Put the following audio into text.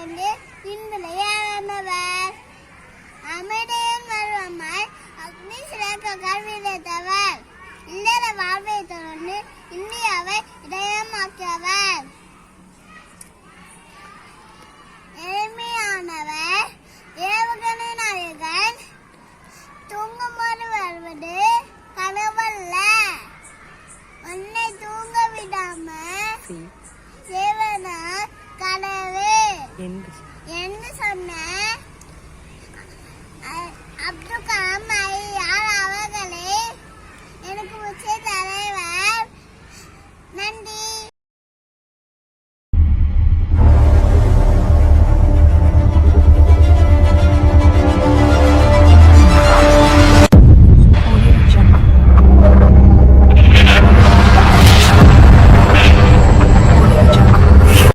இருந்து பின்விளையானவர். அமைதியின் வருவமாய் அக்னி சிறக்க கல்வித்தவர். இல்லற வாழ்வை தொடர்ந்து இந்தியாவை இதயமாக்கியவர். எளிமையானவர், ஏவுகணை நாயகன். தூங்குமாறு வருவது கனவல்ல, உன்னை தூங்க விடாம சேவன கனவு என்று சொன்ன